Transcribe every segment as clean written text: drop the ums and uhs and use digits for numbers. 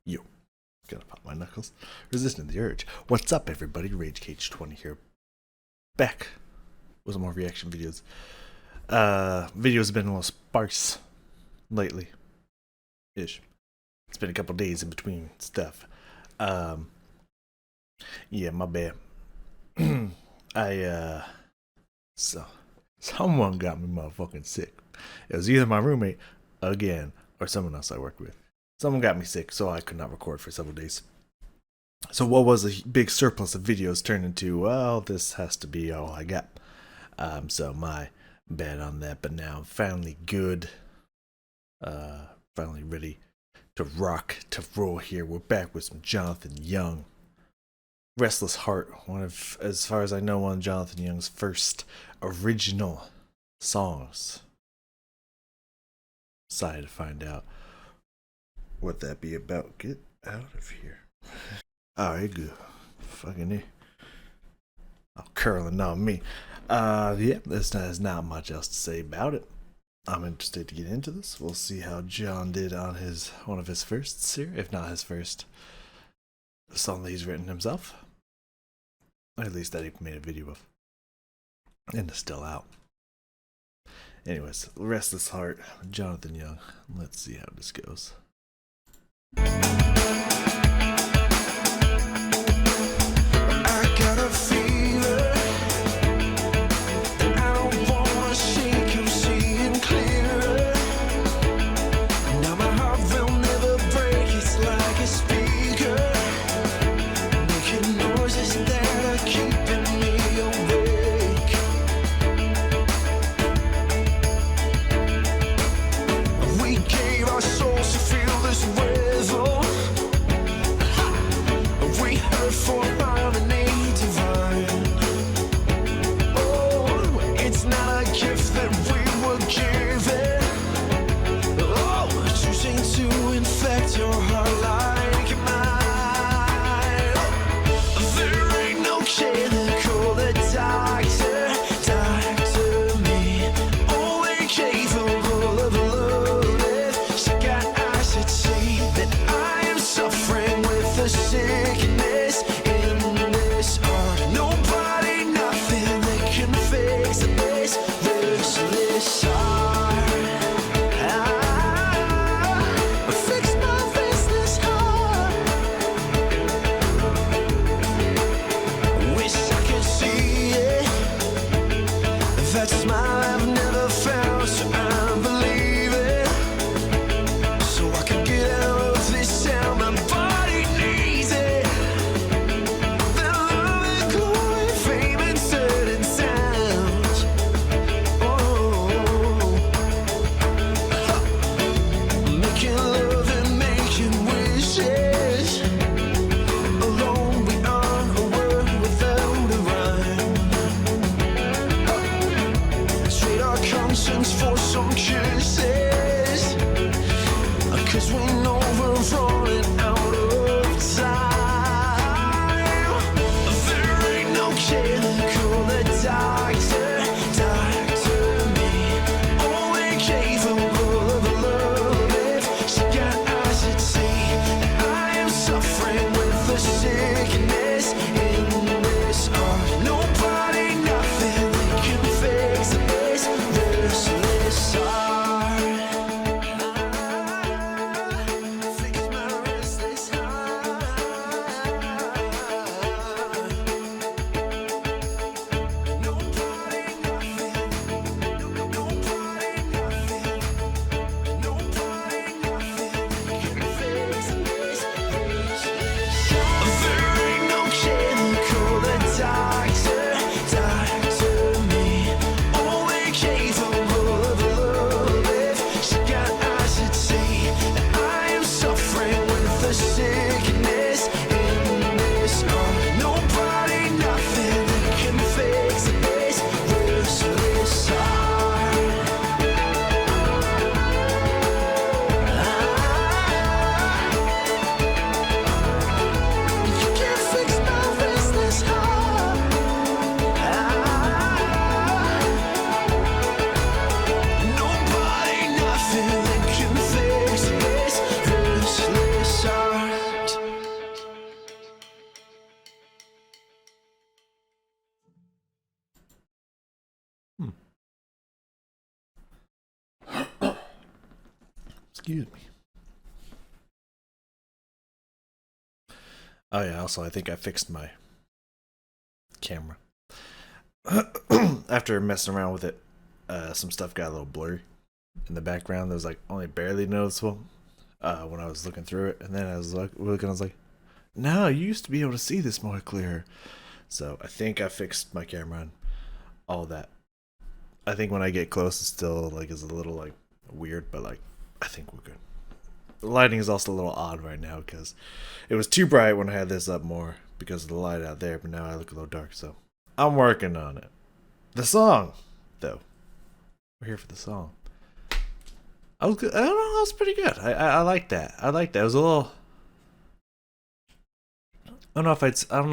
Yo, gotta pop my knuckles. Resisting the urge. What's up, everybody? Rage Cage 20 here. Back with some more reaction videos. Videos have been a little sparse lately. Ish. It's been a couple days in between stuff. Yeah, my bad. So someone got me motherfucking sick. It was either my roommate again or someone else I worked with. Someone got me sick, so I could not record for several days. So what was a big surplus of videos turned into, well, this has to be all I got. So my bad on that, but now I'm finally good. Finally ready to rock, to roll here. We're back with some Jonathan Young. Restless Heart, one of, as far as I know, one of Jonathan Young's first original songs. Excited to find out what that be about. Get out of here. Alright, good. Fucking it. Oh, curling on me. Yeah, there's not much else to say about it. I'm interested to get into this. We'll see how John did on one of his firsts here, if not his first song that he's written himself. Or at least that he made a video of. And it's still out. Anyways, Restless Heart, Jonathan Young. Let's see how this goes. For some kisses, 'cause we know we're running out of time. There ain't no chemical that doctor me, only capable of love if she got eyes that see that I am suffering with the sickness in this heart. Nobody, nothing that can fix this. Restless heart. Fix my restless Excuse me. Oh yeah, also I think I fixed my camera. After messing around with it, some stuff got a little blurry in the background. That was like only barely noticeable when I was looking through it, and then I was looking. I was like, "No, you used to be able to see this more clear." So I think I fixed my camera and all that. I think when I get close, it still like is a little like weird, but like I think we're good. The lighting is also a little odd right now because it was too bright when I had this up more because of the light out there, but now I look a little dark. So I'm working on it. The song, though, we're here for the song. I was good. I don't know. That was pretty good. I like that. I like that. It was a little. I don't know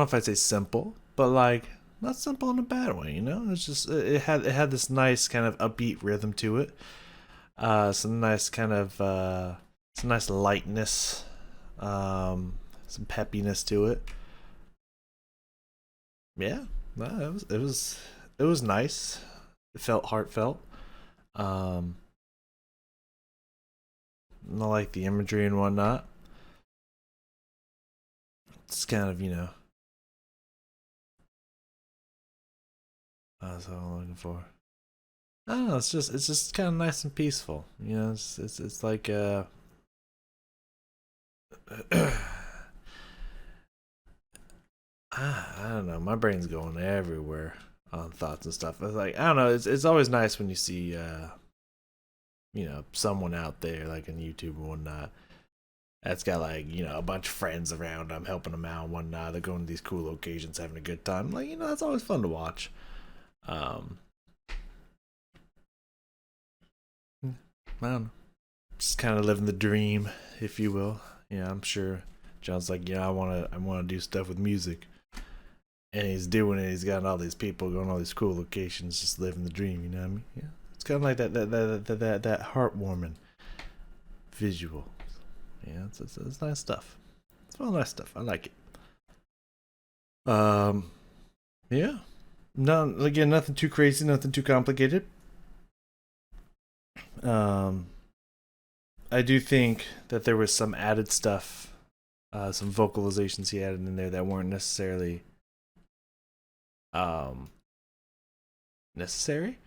if I'd say simple, but like not simple in a bad way. You know, it's just it had this nice kind of upbeat rhythm to it. Some nice kind of some nice lightness, some peppiness to it. Yeah, no, it was nice. It felt heartfelt. Um, I like the imagery and whatnot. It's kind of that's what I'm looking for. I don't know. It's just kind of nice and peaceful. You know, it's like I don't know. My brain's going everywhere on thoughts and stuff. It's like I don't know. It's always nice when you see someone out there like on YouTube or whatnot that's got like a bunch of friends around them helping them out and whatnot. They're going to these cool locations, having a good time. Like that's always fun to watch. Um, I don't know. Just kind of living the dream, if you will. Yeah, I'm sure John's like, I wanna do stuff with music, and he's doing it. He's got all these people going to all these cool locations, just living the dream. You know what I mean? Yeah, it's kind of like that heartwarming visual. Yeah, it's nice stuff. It's all nice stuff. I like it. Yeah. No, again, nothing too crazy, nothing too complicated. Um, I do think that there was some added stuff, some vocalizations he added in there that weren't necessarily um necessary.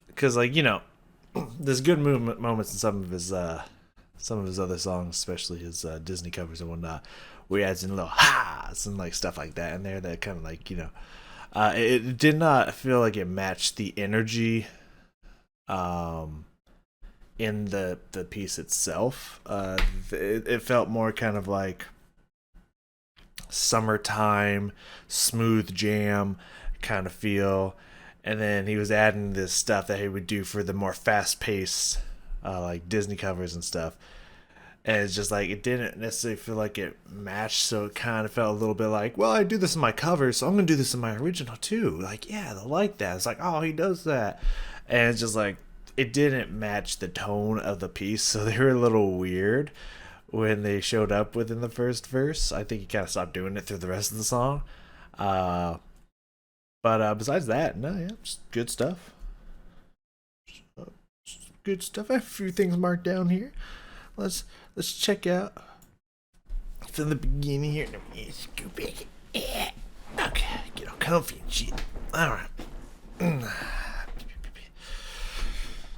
Because there's good movement moments in some of his other songs, especially his Disney covers and whatnot, where he adds in little ha's and like stuff like that in there that kind of like it did not feel like it matched the energy in the piece itself. It felt more kind of like summertime smooth jam kind of feel, and then he was adding this stuff that he would do for the more fast paced like Disney covers and stuff. And it's just like it didn't necessarily feel like it matched, so it kind of felt a little bit like, well, I do this in my cover, so I'm gonna do this in my original too. Like, yeah, they'll like that. It's like, oh, he does that, and it's just like it didn't match the tone of the piece, so they were a little weird when they showed up within the first verse. I think he kind of stopped doing it through the rest of the song. But besides that, no, yeah, just good stuff. Just good stuff. I have a few things marked down here. Let's check out from the beginning here. Let's go back. Yeah. Okay, get all comfy and shit. All right.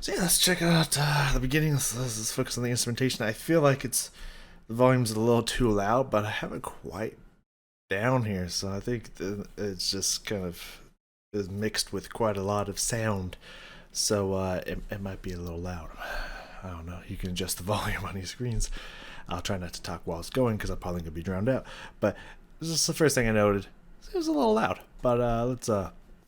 So yeah, let's check out the beginning. Let's focus on the instrumentation. I feel like the volume's a little too loud, but I have it quite down here, so I think it's just kind of is mixed with quite a lot of sound. So it might be a little loud. I don't know. You can adjust the volume on your screens. I'll try not to talk while it's going because I'm probably gonna be drowned out. But this is the first thing I noted. It was a little loud, but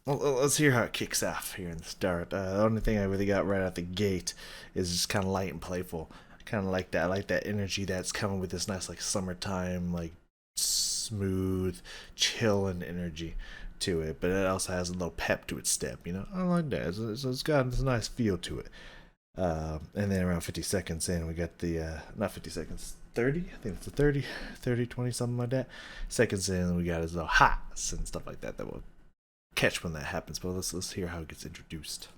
let's hear how it kicks off here in the start. The only thing I really got right out the gate is just kind of light and playful. Kind of like that. I like that energy that's coming with this nice like summertime, like smooth, chilling energy to it. But it also has a little pep to its step. I like that. It's got this nice feel to it. And then around 50 seconds in, we got the, not 50 seconds, 30? I think it's a 30, 20, something like that. Seconds in, we got his little hots and stuff like that we'll catch when that happens. But let's hear how it gets introduced.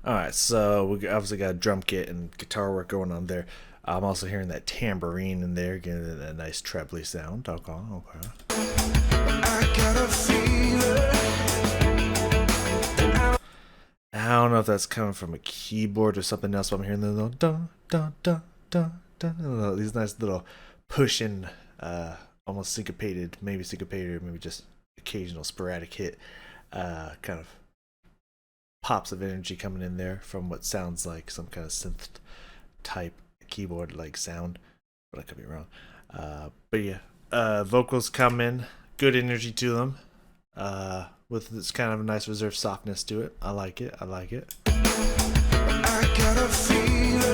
All right, so we obviously got a drum kit and guitar work going on there. I'm also hearing that tambourine in there, getting a nice trebly sound. Okay, okay. I got a feeling. I don't know if that's coming from a keyboard or something else, but I'm hearing the little dun dun dun dun dun. These nice little pushing, almost syncopated, maybe syncopated, or maybe just occasional sporadic hit, kind of pops of energy coming in there from what sounds like some kind of synth type keyboard like sound, but I could be wrong. But yeah, vocals come in, good energy to them, with this kind of a nice reserved softness to it. I like it. I like it. I got a feeling.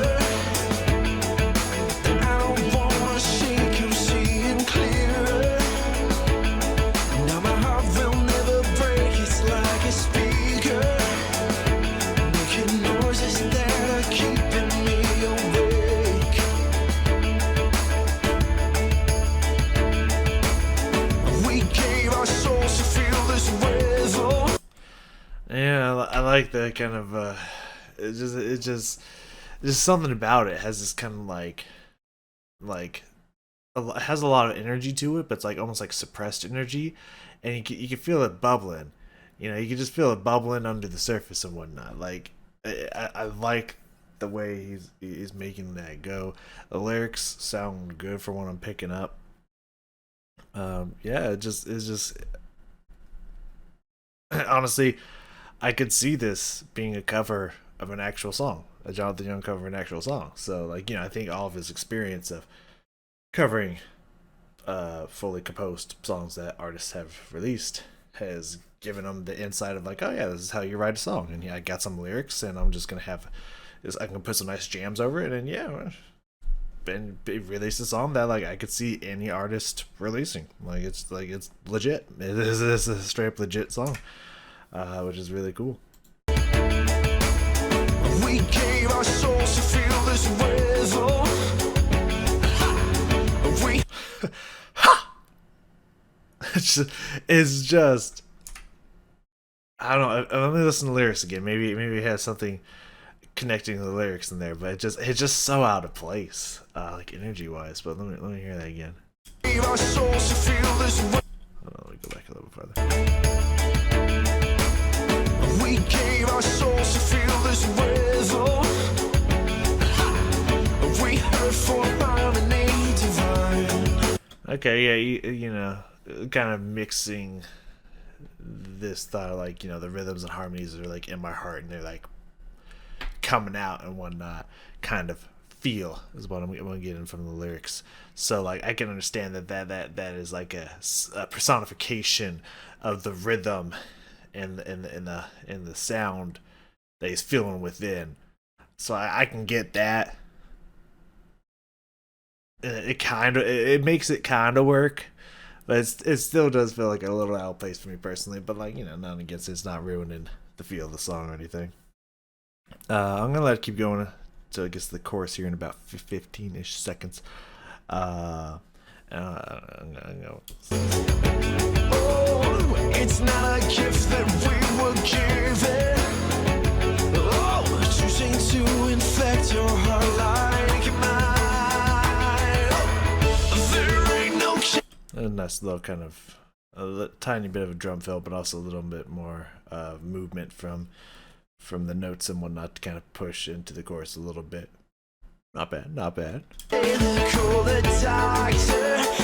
I don't wanna shake, I'm seeing clearer. Now my heart will never break, it's like a speaker, making noises that are keeping me awake. We gave our souls to feel this rhythm. Yeah, I like that kind of. It's just something about it. It has this kind of like it has a lot of energy to it, but it's like almost like suppressed energy, and you can feel it bubbling. You know, you can just feel it bubbling under the surface and whatnot. Like I like the way he's making that go. The lyrics sound good for what I'm picking up. Yeah, it's just honestly, I could see this being a cover of an actual song, a Jonathan Young cover of an actual song. So, like, you know, I think all of his experience of covering fully composed songs that artists have released has given him the insight of like, oh yeah, this is how you write a song, and yeah, I got some lyrics, and I'm just gonna have this. I can put some nice jams over it, and yeah, and release a song that like I could see any artist releasing. Like it's legit. It's a straight up legit song, which is really cool. We gave our souls to feel this rhythm. We it's just I don't know. Let me listen to the lyrics again. Maybe it has something connecting the lyrics in there, but it's just so out of place, like energy wise. But let me hear that again. gave our souls to feel this rhythm. Hold on, let me go back a little further. We gave our souls to feel this rhythm. We heard for harmony divine. Okay, yeah, you know, kind of mixing this thought of like, you know, the rhythms and harmonies are like in my heart and they're like coming out and whatnot kind of feel is what I'm getting from the lyrics. So like I can understand that is like a personification of the rhythm and the sound that he's feeling within. So I can get that. It makes it kind of work, but it still does feel like a little out of place for me personally. But like, you know, nothing against it. It's not ruining the feel of the song or anything. I'm gonna let it keep going till it gets to the chorus here in about 15-ish seconds. I'm gonna Oh, it's not a gift that we were given. Oh, choosing to infect your heart like mine. There ain't no a nice little kind of tiny bit of a drum fill, but also a little bit more movement from the notes and whatnot to kind of push into the chorus a little bit. Not bad, not bad. call the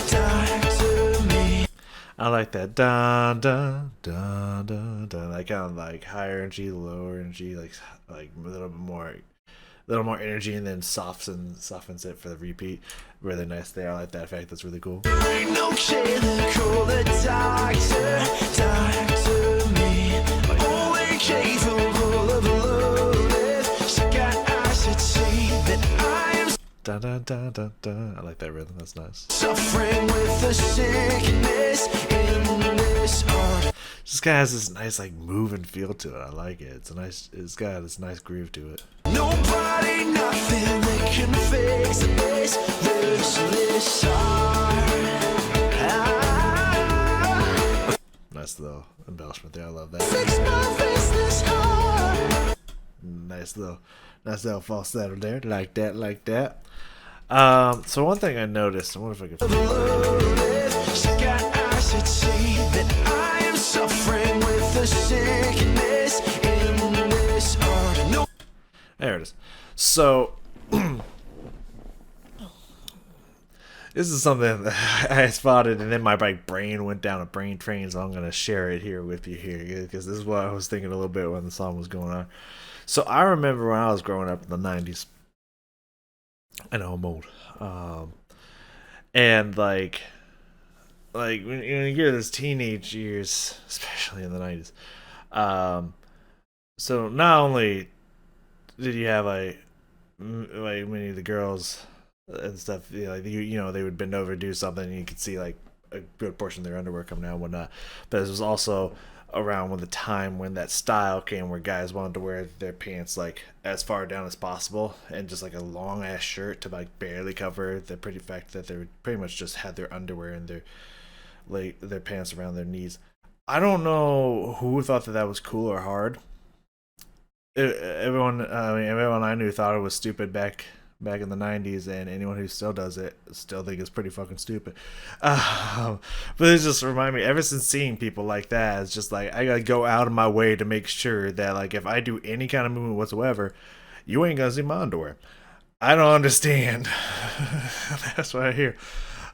doctor me. I like that dun dun dun dun dun. That kind of like higher energy, lower energy, like a little more energy, and then softens it for the repeat. Really nice there. I like that effect. That's really cool. There ain't no killer, call the doctor me. Only capable of love. She got eyes that see that I am Dun dun dun dun dun. I like that rhythm. That's nice. suffering with the sickness in this heart. This guy has this nice like moving feel to it. I like it. It's got this nice groove to it. Nobody, nothing that can fix this restless heart. Nice little embellishment there. I love that. Fix my restless heart. nice little falsetto there. Like that, like that. So one thing I noticed, I wonder if I can. She got eyes that say that I am suffering with the sickness in this heart. No. There it is. So this is something that I spotted, and then my brain went down a brain train, so I'm gonna share it here with you here because this is what I was thinking a little bit when the song was going on. So I remember when I was growing up in the '90s. I know I'm old, and like when you get those teenage years, especially in the '90s. So not only did you have like many of the girls and stuff, like they would bend over, do something, and you could see like a good portion of their underwear coming out and whatnot. But it was also around when the time when that style came where guys wanted to wear their pants like as far down as possible and just like a long ass shirt to like barely cover the pretty fact that they would pretty much just had their underwear and their pants around their knees. I don't know who thought that was cool or hard. Everyone I knew thought it was stupid back in the '90s, and anyone who still does it still think it's pretty fucking stupid. But it just reminded me, ever since seeing people like that, it's just like I gotta go out of my way to make sure that like if I do any kind of movement whatsoever, you ain't gonna see my underwear. I don't understand. That's what I hear.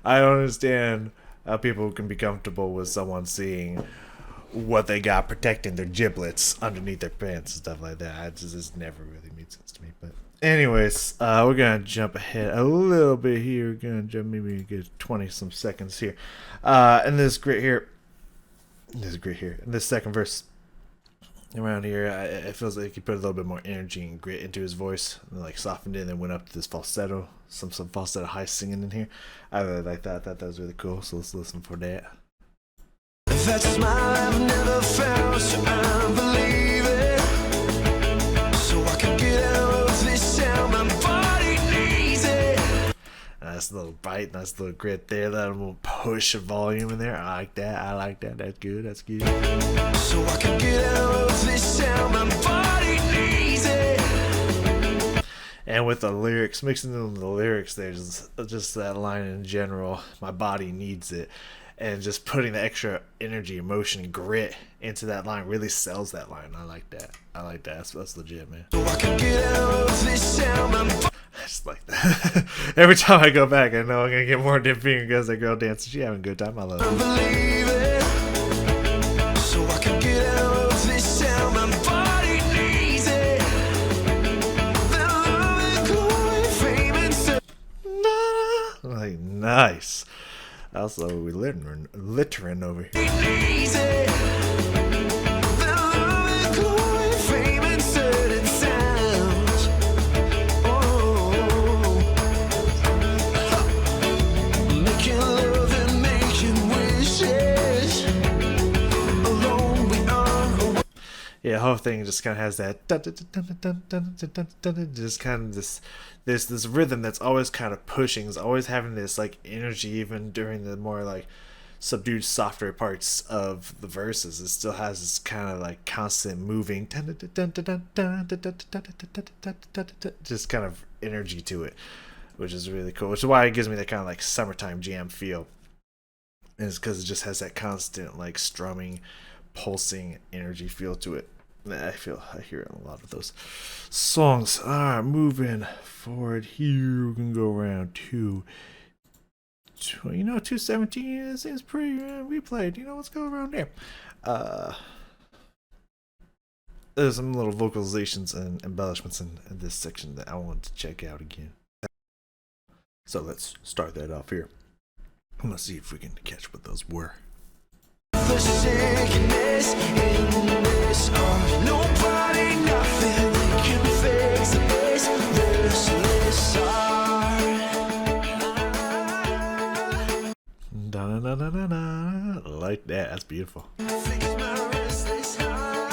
I don't understand how people can be comfortable with someone seeing what they got protecting their giblets underneath their pants and stuff like that. It just never really made sense to me. But anyways, we're gonna jump ahead a little bit here. We're gonna jump maybe get 20 some seconds here. And this great here. In this second verse around here, it feels like he put a little bit more energy and grit into his voice, and like softened it, and then went up to this falsetto, some falsetto high singing in here. I really like that. I thought that was really cool. So let's listen for that. That smile I've never found, so I believe it. So I can get out of this sound, my body needs it. Nice little bite, nice little grit there. That little push of volume in there. I like that. That's good. So I can get out of this sound, my body needs it. And with the lyrics, mixing in the lyrics there, just that line in general, my body needs it. And just putting the extra energy, emotion, and grit into that line really sells that line. I like that. That's legit, man. So I can get out of this sound, I just like that. Every time I go back, I know I'm gonna get more dipping because that girl dancing. She having a good time. I love it. believe it. So I can get out of this sound, my body needs it. That love and glory, fame and Like nice. Also, we littering over here. needs it. That love and glory, fame and certain sounds. Making love and making wishes. Alone we are. Yeah, the whole thing just kind of has that just kind of this rhythm that's always kind of pushing, is always having this like energy even during the more like subdued, softer parts of the verses. It still has this kind of like constant moving, just kind of energy to it, which is really cool. Which is why it gives me that kind of like summertime jam feel. And it's because it just has that constant like strumming, pulsing energy feel to it. I hear it in a lot of those songs. Alright, moving forward here, we can go around to 217. This seems pretty replayed. Let's go around there. There's some little vocalizations and embellishments in this section that I want to check out again. So let's start that off here. I'm gonna see if we can catch what those were. The sickness in this heart. Nobody, nothing that can fix this restless heart. Da da da da da. Like that. That's beautiful. Fix my restless heart.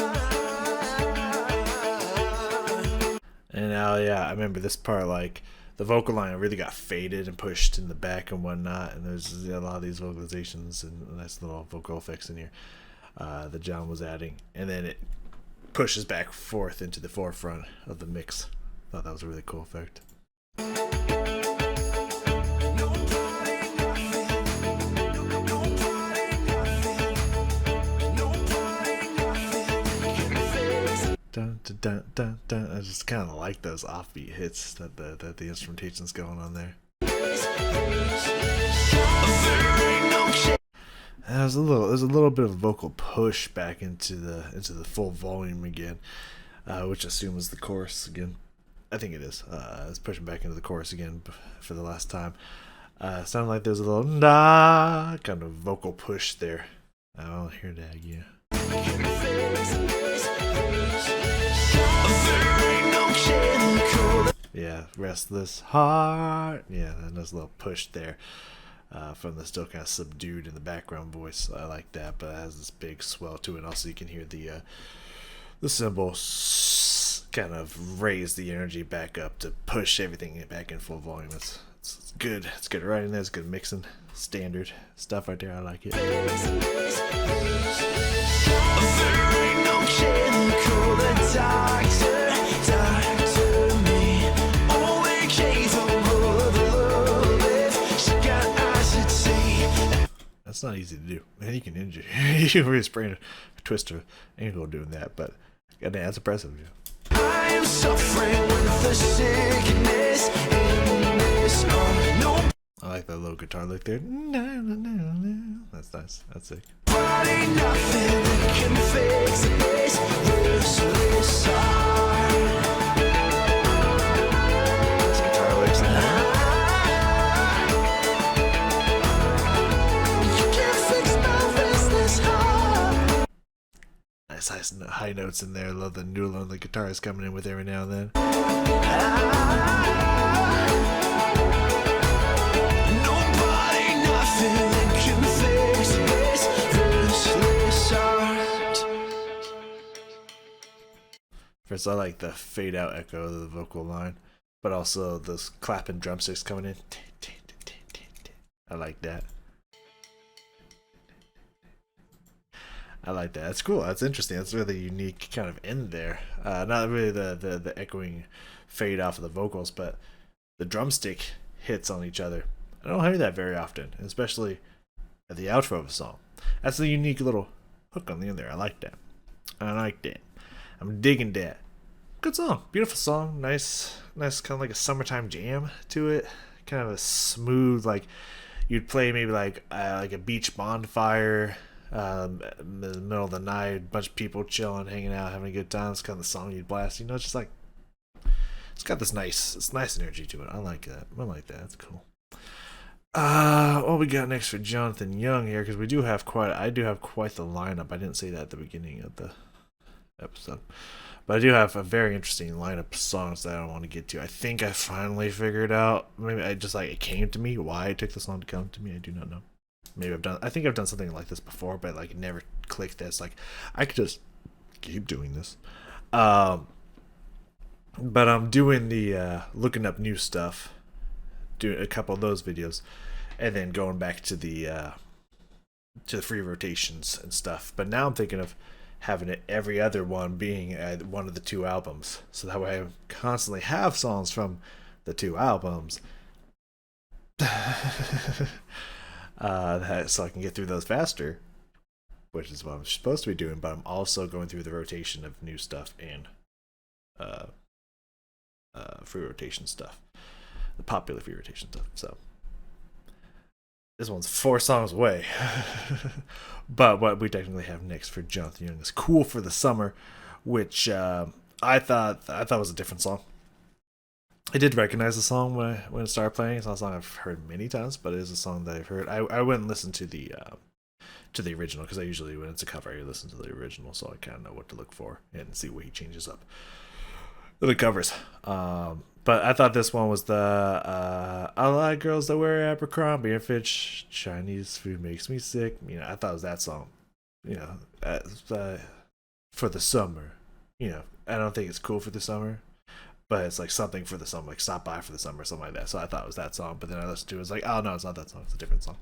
And now, yeah, I remember this part. Like the vocal line really got faded and pushed in the back and whatnot. And there's a lot of these vocalizations and nice little vocal effects in here that John was adding. And then it pushes back forth into the forefront of the mix. Thought that was a really cool effect. Dun, dun, dun, dun, dun. I just kind of like those offbeat hits that the instrumentation's going on there. There's a little bit of vocal push back into the full volume again, which I assume is the chorus again. I think it is. It's pushing back into the chorus again for the last time. Sounded like there's a little nah kind of vocal push there. I don't hear that again. Yeah, restless heart. Yeah, and there's a little push there from the still kind of subdued in the background voice. I like that, but it has this big swell to it. Also, you can hear the cymbal kind of raise the energy back up to push everything back in full volume. It's good. It's good writing there. It's good mixing. Standard stuff right there. I like it. That's not easy to do. Man, you can injure. You can really sprain a twist or ankle doing that, but goddamn, that's impressive. Yeah. I am suffering with the sickness in this heart. I like that little guitar lick there. That's nice. That's sick. Ain't nothing that can fix this restless heart. Guitar licks now. Nice high notes in there. I love the noodle on the guitar is coming in with every now and then. Nobody, nothing that can fix this restless heart. First, I like the fade out echo of the vocal line, but also those clapping drumsticks coming in. I like that. I like that. That's cool. That's interesting. That's really unique kind of end there. Not really the echoing fade off of the vocals, but the drumstick hits on each other. I don't hear that very often, especially at the outro of a song. That's a unique little hook on the end there. I like that. I like that. I'm digging that. Good song. Beautiful song. Nice kind of like a summertime jam to it. Kind of a smooth, like you'd play maybe like a beach bonfire. In the middle of the night, a bunch of people chilling, hanging out, having a good time. It's kind of the song you'd blast. You know, it's just like it's got this nice energy to it. I like that. I like that. That's cool. What we got next for Jonathan Young here? Because I do have quite the lineup. I didn't say that at the beginning of the episode, but I do have a very interesting lineup of songs that I want to get to. I think I finally figured out. Maybe it came to me. Why it took this long to come to me, I do not know. Maybe I think I've done something like this before, but like it never clicked. That's like I could just keep doing this. But I'm doing the looking up new stuff, doing a couple of those videos, and then going back to the free rotations and stuff. But now I'm thinking of having it every other one being one of the two albums, so that way I constantly have songs from the two albums. So I can get through those faster, which is what I'm supposed to be doing, but I'm also going through the rotation of new stuff and free rotation stuff, the popular free rotation stuff. So this one's 4 songs away. But what we technically have next for Jonathan Young is Cool for the Summer, which I thought was a different song. I did recognize the song when it started playing. It's not a song I've heard many times, but it is a song that I've heard. I went and listened to the original, because I usually, when it's a cover, I listen to the original, so I kind of know what to look for and see what he changes up the covers. But I thought this one was the I like girls that wear Abercrombie and Fitch. Chinese food makes me sick. You know, I thought it was that song. You know, for the summer. You know, I don't think it's cool for the summer, but it's like something for the summer, like stop by for the summer, something like that. So I thought it was that song, but then I listened to it, was like, oh no, it's not that song, it's a different song.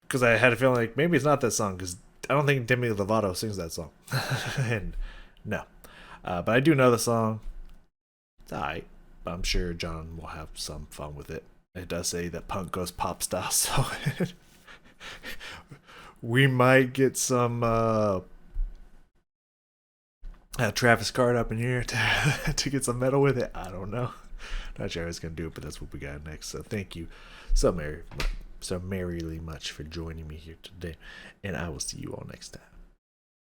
Because I had a feeling like maybe it's not that song, because don't think Demi Lovato sings that song. And no. But I do know the song. It's alright. I'm sure John will have some fun with it. It does say that punk goes pop style, so we might get some Travis Scott up in here to get some metal with it. I don't know. Not sure how he's gonna do it, but that's what we got next. So thank you so merrily much for joining me here today, and I will see you all next time.